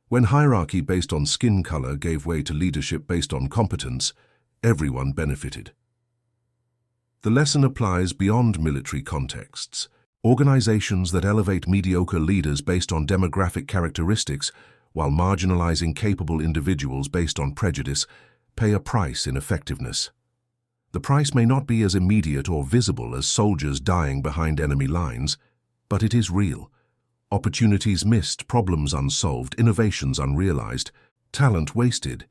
When hierarchy based on skin color gave way to leadership based on competence, everyone benefited. The lesson applies beyond military contexts. Organizations that elevate mediocre leaders based on demographic characteristics while marginalizing capable individuals based on prejudice pay a price in effectiveness. The price may not be as immediate or visible as soldiers dying behind enemy lines, but it is real. Opportunities missed, problems unsolved, innovations unrealized, talent wasted.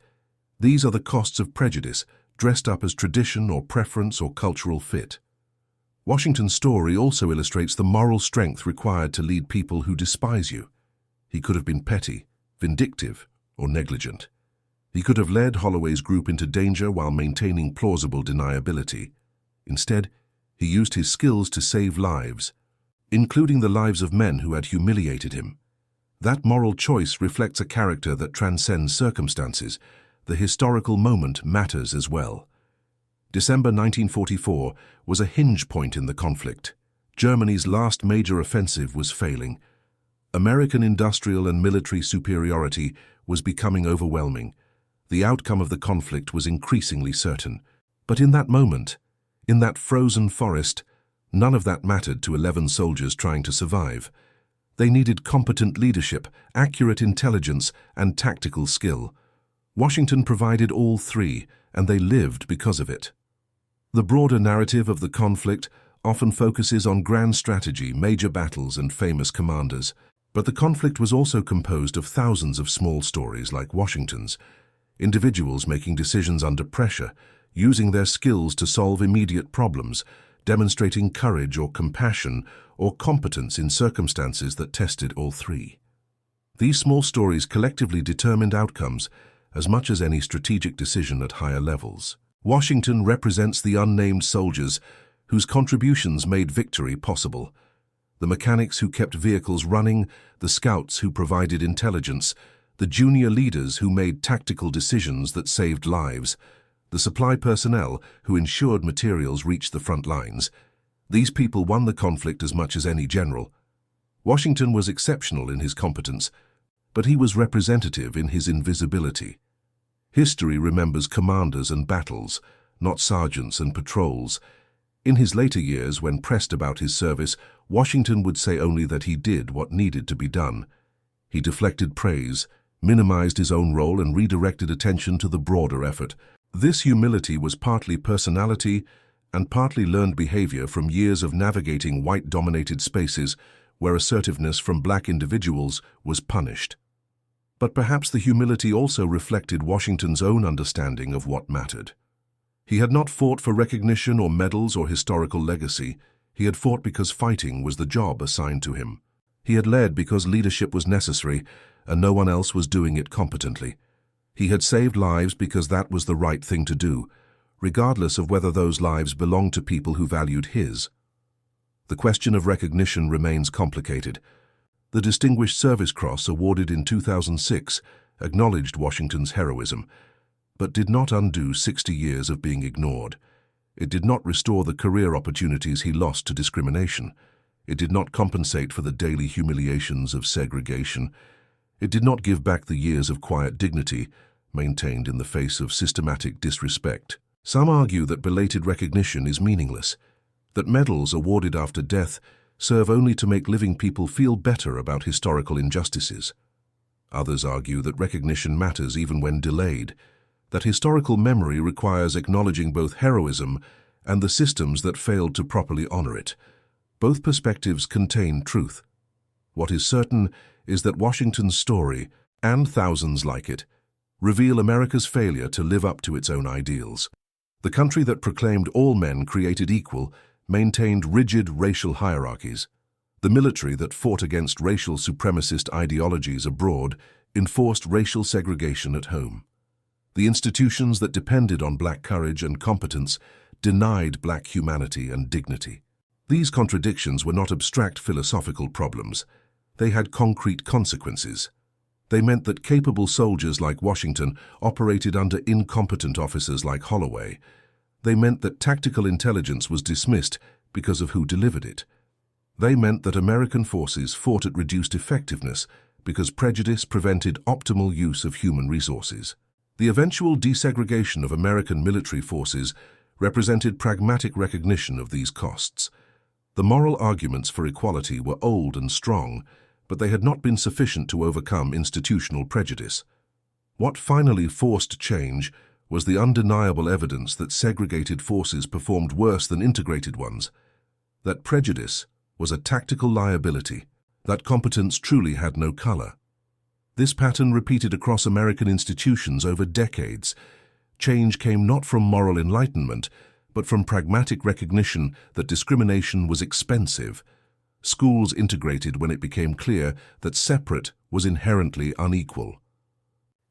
These are the costs of prejudice, dressed up as tradition or preference or cultural fit. Washington's story also illustrates the moral strength required to lead people who despise you. He could have been petty, vindictive, or negligent. He could have led Holloway's group into danger while maintaining plausible deniability. Instead, he used his skills to save lives, including the lives of men who had humiliated him. That moral choice reflects a character that transcends circumstances. The historical moment matters as well. December 1944 was a hinge point in the conflict. Germany's last major offensive was failing. American industrial and military superiority was becoming overwhelming. The outcome of the conflict was increasingly certain. But in that moment, in that frozen forest, none of that mattered to 11 soldiers trying to survive. They needed competent leadership, accurate intelligence, and tactical skill. Washington provided all three, and they lived because of it. The broader narrative of the conflict often focuses on grand strategy, major battles, and famous commanders. But the conflict was also composed of thousands of small stories like Washington's, individuals making decisions under pressure, using their skills to solve immediate problems, demonstrating courage or compassion or competence in circumstances that tested all three. These small stories collectively determined outcomes as much as any strategic decision at higher levels. Washington represents the unnamed soldiers whose contributions made victory possible. The mechanics who kept vehicles running, the scouts who provided intelligence, the junior leaders who made tactical decisions that saved lives, the supply personnel who ensured materials reached the front lines. These people won the conflict as much as any general. Washington was exceptional in his competence, but he was representative in his invisibility. History remembers commanders and battles, not sergeants and patrols. In his later years, when pressed about his service, Washington would say only that he did what needed to be done. He deflected praise, minimized his own role, and redirected attention to the broader effort. This humility was partly personality and partly learned behavior from years of navigating white-dominated spaces where assertiveness from black individuals was punished. But perhaps the humility also reflected Washington's own understanding of what mattered. He had not fought for recognition or medals or historical legacy. He had fought because fighting was the job assigned to him. He had led because leadership was necessary and no one else was doing it competently. He had saved lives because that was the right thing to do, regardless of whether those lives belonged to people who valued his. The question of recognition remains complicated. The Distinguished Service Cross, awarded in 2006, acknowledged Washington's heroism, but did not undo 60 years of being ignored. It did not restore the career opportunities he lost to discrimination. It did not compensate for the daily humiliations of segregation. It did not give back the years of quiet dignity maintained in the face of systematic disrespect. Some argue that belated recognition is meaningless, that medals awarded after death serve only to make living people feel better about historical injustices. Others argue that recognition matters even when delayed, that historical memory requires acknowledging both heroism and the systems that failed to properly honor it. Both perspectives contain truth. What is certain is that Washington's story, and thousands like it, reveal America's failure to live up to its own ideals. The country that proclaimed all men created equal maintained rigid racial hierarchies. The military that fought against racial supremacist ideologies abroad enforced racial segregation at home. The institutions that depended on black courage and competence denied black humanity and dignity. These contradictions were not abstract philosophical problems. They had concrete consequences. They meant that capable soldiers like Washington operated under incompetent officers like Holloway. They meant that tactical intelligence was dismissed because of who delivered it. They meant that American forces fought at reduced effectiveness because prejudice prevented optimal use of human resources. The eventual desegregation of American military forces represented pragmatic recognition of these costs. The moral arguments for equality were old and strong, but they had not been sufficient to overcome institutional prejudice. What finally forced change was the undeniable evidence that segregated forces performed worse than integrated ones, that prejudice was a tactical liability, that competence truly had no color. This pattern repeated across American institutions over decades. Change came not from moral enlightenment, but from pragmatic recognition that discrimination was expensive. Schools integrated when it became clear that separate was inherently unequal.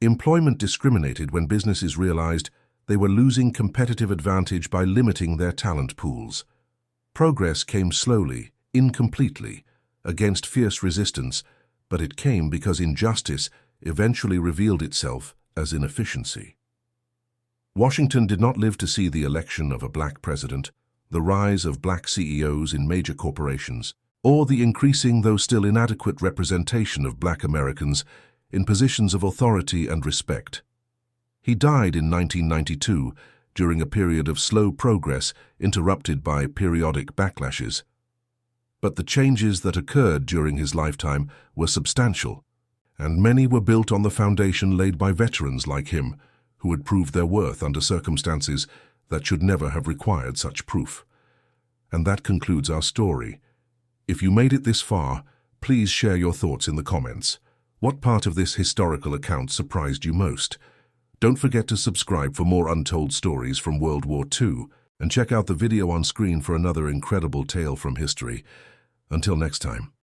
Employment discriminated when businesses realized they were losing competitive advantage by limiting their talent pools. Progress came slowly, incompletely, against fierce resistance, but it came because injustice eventually revealed itself as inefficiency. Washington did not live to see the election of a black president, the rise of black CEOs in major corporations, or the increasing, though still inadequate, representation of black Americans in positions of authority and respect. He died in 1992 during a period of slow progress interrupted by periodic backlashes. But the changes that occurred during his lifetime were substantial, and many were built on the foundation laid by veterans like him, who had proved their worth under circumstances that should never have required such proof. And that concludes our story. If you made it this far, please share your thoughts in the comments. What part of this historical account surprised you most? Don't forget to subscribe for more untold stories from World War II, and check out the video on screen for another incredible tale from history. Until next time.